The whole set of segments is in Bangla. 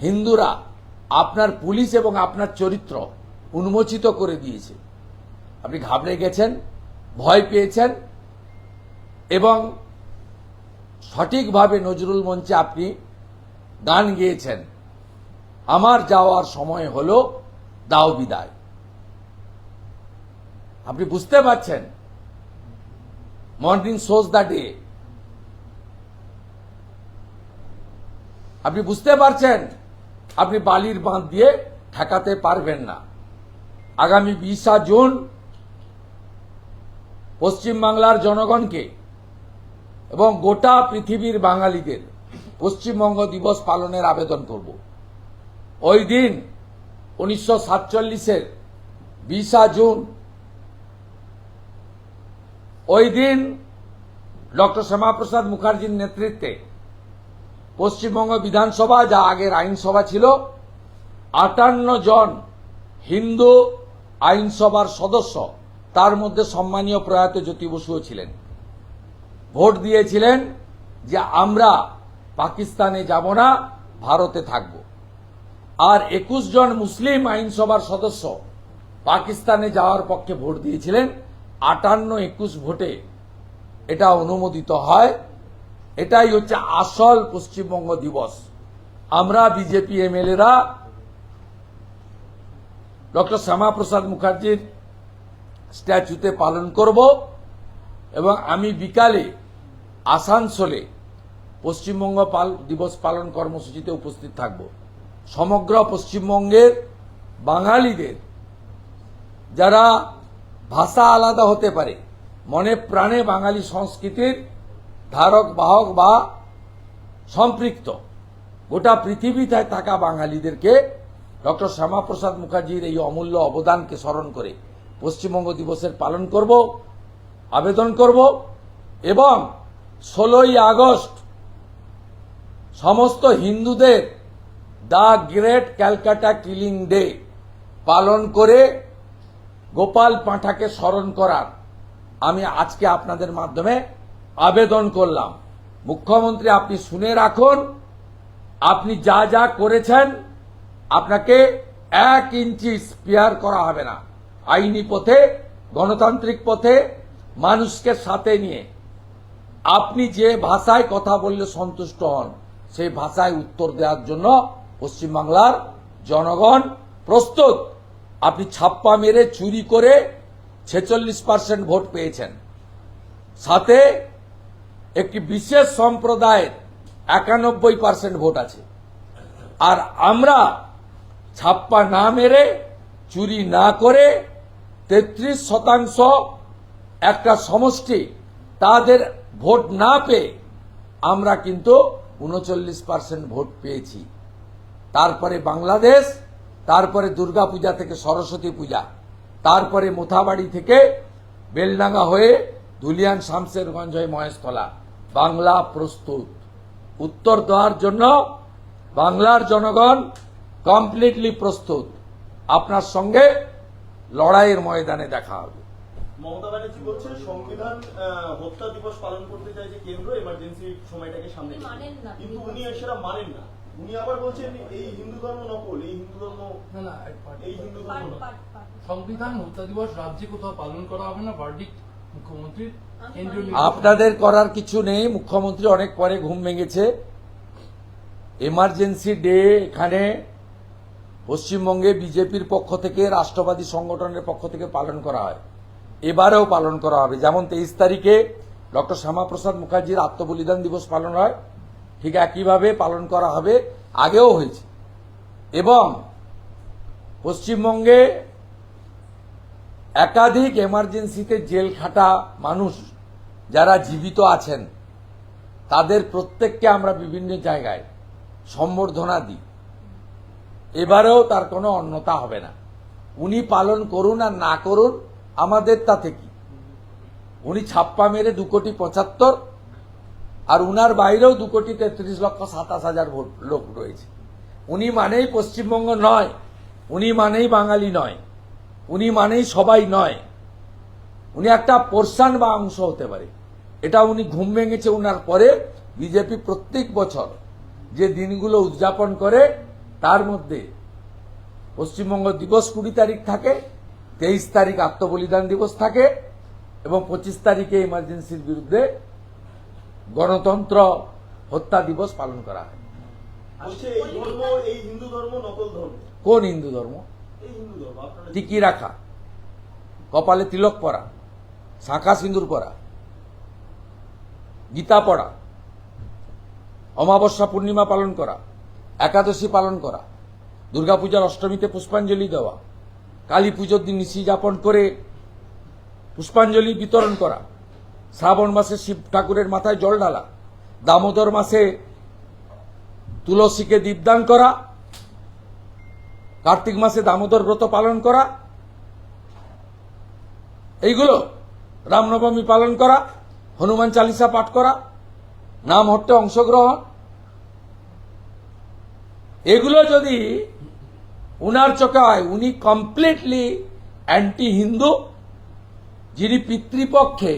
হিন্দুরা আপনার পুলিশ এবং আপনার চরিত্র উন্মোচিত করে দিয়েছে। আপনি ঘাবড়ে গেছেন, ভয় পেয়েছেন এবং সঠিকভাবে নজরুল মঞ্চে আপনি গান গেয়েছেন, আমার যাওয়ার সময় হলো, দাও বিদায়। আপনি বুঝতে পারছেন, মর্নিং শোজ দ্য ডে। আপনি বুঝতে পারছেন আপনি বালির বাঁধ দিয়ে ঠেকাতে পারবেন না। আগামী 20 জুন পশ্চিমবাংলার জনগণকে এবং গোটা পৃথিবীর বাঙালিদের পশ্চিমবঙ্গ দিবস পালনের আবেদন করব। ওই দিন 1947-এর 20 জুন, ওই দিন ডক্টর শ্যামাপ্রসাদ মুখার্জির নেতৃত্বে পশ্চিমবঙ্গ বিধানসভা, যা আগের আইনসভা ছিল, 58 জন হিন্দু আইনসভার সদস্য, তার মধ্যে সম্মানীয় প্রয়াত জ্যোতি বসুও ছিলেন, ভোট দিয়েছিলেন যে আমরা পাকিস্তানে যাব না, ভারতে থাকব। আর 21 জন মুসলিম আইনসভার সদস্য পাকিস্তানে যাওয়ার পক্ষে ভোট দিয়েছিলেন। 58-21 ভোটে এটা অনুমোদিত হয়। এটাই হচ্ছে আসল পশ্চিমবঙ্গ দিবস। আমরা বিজেপি এমএলএরা ডক্টর শ্যামাপ্রসাদ মুখার্জির স্ট্যাচুতে পালন করব এবং আমি বিকালে আসানসোলে পশ্চিমবঙ্গ দিবস পালন কর্মসূচিতে উপস্থিত থাকব। সমগ্র পশ্চিমবঙ্গের বাঙালিদের, যারা ভাষা আলাদা হতে পারে, মনে প্রাণে বাঙালি সংস্কৃতির ধারক বাহক বা সম্পৃক্ত গোটা পৃথিবীতে থাকা বাঙালিদেরকে ডক্টর শ্যামাপ্রসাদ মুখার্জির এই অমূল্য অবদানকে স্মরণ করে পশ্চিমবঙ্গ দিবসের পালন করব, আবেদন করব। এবং 16ই আগস্ট সমস্ত হিন্দুদের the great Calcutta killing day পালন করে গোপাল পাঁঠাকে স্মরণ করার আমি আজকে আপনাদের মাধ্যমে আবেদন করলাম। মুখ্যমন্ত্রী, আপনি শুনে রাখুন, আপনি যা যা করেছেন আপনাকে 1 ইঞ্চি স্পেয়ার করা হবে না। আইনি পথে, গণতান্ত্রিক পথে, মানুষকে সাথে নিয়ে আপনি যে ভাষায় কথা বললে সন্তুষ্ট হন, সেই ভাষায় উত্তর দেওয়ার জন্য পশ্চিমবাংলার জনগণ প্রস্তুত। আপনি ছাপ্পা মেরে চুরি করে 46% ভোট পেয়েছেন, সাথে একটি বিশেষ সম্প্রদায়ের 91% ভোট আছে। আর আমরা ছাপ্পা না মেরে, চুরি না করে 33% একটা সমষ্টি, তাদের ভোট না পেয়ে আমরা কিন্তু 39% ভোট পেয়েছি। তারপরে বাংলাদেশ, তারপরে দুর্গাপূজা থেকে সরস্বতী পূজা, তারপরে মোথাবাড়ি থেকে বেলডাঙ্গা হয়ে ধুলিয়ান, শামশেরগঞ্জ হয়ে মহেশতলা। বাংলা প্রস্তুত উত্তর দেওয়ার জন্য। বাংলার জনগণ কমপ্লিটলি প্রস্তুত। আপনার সঙ্গে লড়াইয়ের ময়দানে দেখা হবে। মমতা ব্যানার্জি বলছেন সংবিধান হত্যা দিবস পালন করতে চাইছে কেন্দ্র, এমার্জেন্সি সময়টাকে সামনে, কিন্তু উনি সেটা মানেন না। উনি আবার বলছেন এই হিন্দু ধর্ম নকল, এই হিন্দু ধর্ম না, এই হিন্দু ধর্ম সংবিধান হত্যা দিবস রাজ্যে কোথাও পালন করা হবে না, ভার্ডিক্ট মুখ্যমন্ত্রীর। আপনাদের করার কিছু নেই। মুখ্যমন্ত্রী অনেক পরে ঘুম ভেঙেছে। এমার্জেন্সি ডে এখানে পশ্চিমবঙ্গে বিজেপির পক্ষ থেকে, রাষ্ট্রবাদী সংগঠনের পক্ষ থেকে পালন করা হয়, এবারেও পালন করা হবে। যেমন 23 তারিখে ডক্টর শ্যামাপ্রসাদ মুখার্জির আত্মবলিদান দিবস পালন হয়, ঠিক একইভাবে পালন করা হবে, আগেও হয়েছে। এবং পশ্চিমবঙ্গে একাধিক এমার্জেন্সিতে জেল খাটা মানুষ যারা জীবিত আছেন, তাদের প্রত্যেককে আমরা বিভিন্ন জায়গায় সম্বর্ধনা দিই। এবারেও তার কোনো অন্যতা হবে না। উনি পালন করুন আর না করুন, আমাদের তাতে কি। উনি ছাপ্পা মেরে 2,75,00,000, আর উনার বাইরেও 2,33,27,000 লোক রয়েছে। উনি মানেই পশ্চিমবঙ্গ নয়, উনি মানেই বাঙালি নয়, উনি মানেই সবাই নয়। উনি একটা পোর্শন বা অংশ হতে পারে। এটা উনি ঘুম ভেঙেছে উনার পরে। বিজেপি প্রত্যেক বছর যে দিনগুলো উদযাপন করে তার মধ্যে পশ্চিমবঙ্গ দিবস 20 তারিখ থাকে, 23 তারিখ আত্মবলিদান দিবস থাকে এবং 25 তারিখে ইমার্জেন্সির বিরুদ্ধে গণতন্ত্র হত্যা দিবস পালন করা হয়। বলছে এই ধর্ম, এই হিন্দু ধর্ম নকল ধর্ম। কোন হিন্দু ধর্ম? এই হিন্দু ধর্ম আপনারা টিকি রাখা, কপালে তিলক পরা, শাঁখা সিঁদুর পরা, গীতা পড়া, অমাবস্যা পূর্ণিমা পালন করা, একাদশী পালন করা, দুর্গাপূজার অষ্টমীতে পুষ্পাঞ্জলি দেওয়া, কালী পুজোর দিন নিশি যাপন করে পুষ্পাঞ্জলি বিতরণ করা, শ্রাবণ মাসে শিব ঠাকুরের মাথায় জল ঢালা, দামোদর মাসে তুলসীকে দীপদান করা, কার্তিক মাসে দামোদর ব্রত পালন করা, এইগুলো রামনবমী পালন করা, হনুমান চালিসা পাঠ করা, নাম হট্টে অংশগ্রহণ, এগুলো যদি উনার চোখে হয়, উনি কমপ্লিটলি অ্যান্টি হিন্দু, যিনি পিতৃপক্ষে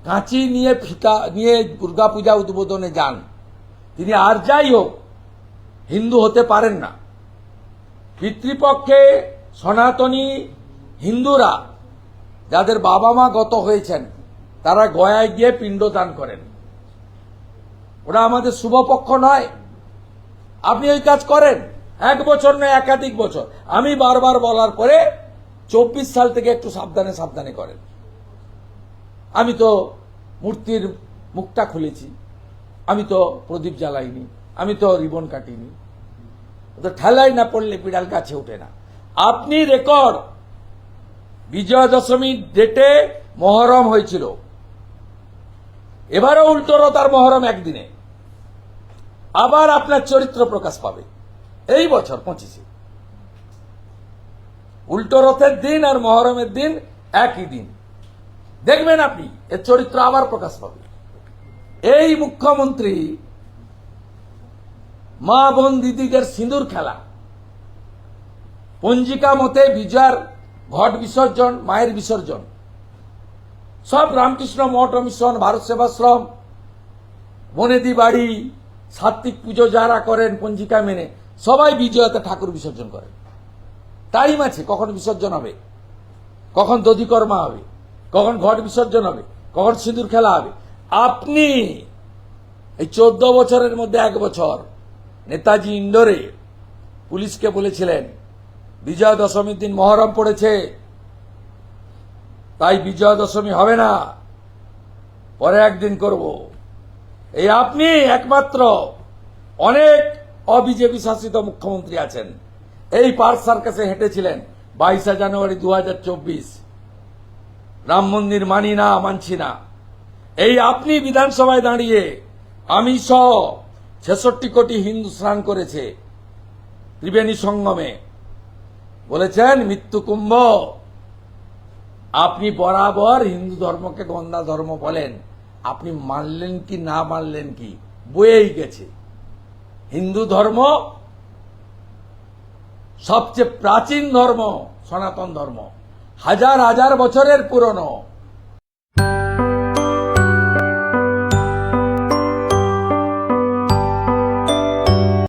কাঁচি নিয়ে ফিতা নিয়ে দুর্গাপূজা উদ্বোধনে যান, তিনি আর যাই হোক হিন্দু হতে পারেন না। পিতৃপক্ষে সনাতনী হিন্দুরা যাদের বাবা মা গত হয়েছেন তারা গয়ায় গিয়ে পিণ্ডদান করেন, ওরা আমাদের শুভপক্ষ নয়। আপনি ওই কাজ করেন, 1 বছর নয় একাধিক বছর। আমি বারবার বলার পরে 24 সাল থেকে একটু সাবধানে সাবধানে করেন। আমি তো মূর্তির মুখটা খুলেছি, আমি তো প্রদীপ জ্বালাইনি, আমি তো রিবন কাটিনি, তো ঠেলাই না পড়লে বিড়াল গাছে ওঠে না। আপনি রেকর্ড, বিজয়া দশমীর ডেটে মহরম হয়েছিল, এবারও উল্টোরো তার মহরম একদিনে, আবার আপনার চরিত্র প্রকাশ পাবে এই বছর 25-এ। উল্টো রথের দিন আর মহরমের দিন একই দিন, দেখবেন আপনি এর চরিত্র আবার প্রকাশ পাবে। এই মুখ্যমন্ত্রী মা বোন দিদিদের সিঁদুর খেলা, পঞ্জিকা মতে বিজয়ার ঘট বিসর্জন, মায়ের বিসর্জন সব রামকৃষ্ণ মঠ মিশন, ভারত সেবাশ্রম, বনেদি বাড়ি, সাত্বিক পুজো যারা করেন পঞ্জিকা মেনে, সবাই বিজয়াতে ঠাকুর বিসর্জন করেন। টাইম আছে কখন বিসর্জন হবে, কখন দধিকর্মা হবে, কখন ঘট বিসর্জন হবে, কখন সিঁদুর খেলা হবে। আপনি এই 14 বছরের মধ্যে 1 বছর নেতাজি ইন্ডোরে পুলিশকে বলেছিলেন বিজয়া দশমীর দিন মহরম পড়েছে, তাই বিজয়া দশমী হবে না, পরে একদিন করব। এই আপনি একমাত্র, অনেক অবিজেপি শাসিত মুখ্যমন্ত্রী আছেন, এই পার্ক সার্কাসে হেঁটেছিলেন 22 জানুয়ারি 2024, রাম মন্দির মানি না, মানছি না। এই আপনি বিধানসভায় দাঁড়িয়ে আমি সহ 66 কোটি হিন্দু স্নান করেছে ত্রিবেণী সঙ্গমে, বলেছেন মৃত্যু কুম্ভ। আপনি বরাবর হিন্দু ধর্মকে গন্ধা ধর্ম বলেন, আপনি মানলেন কি না মানলেন কি বয়েই গেছে। হিন্দু ধর্ম সবচেয়ে প্রাচীন ধর্ম, সনাতন ধর্ম, হাজার হাজার বছরের পুরনো।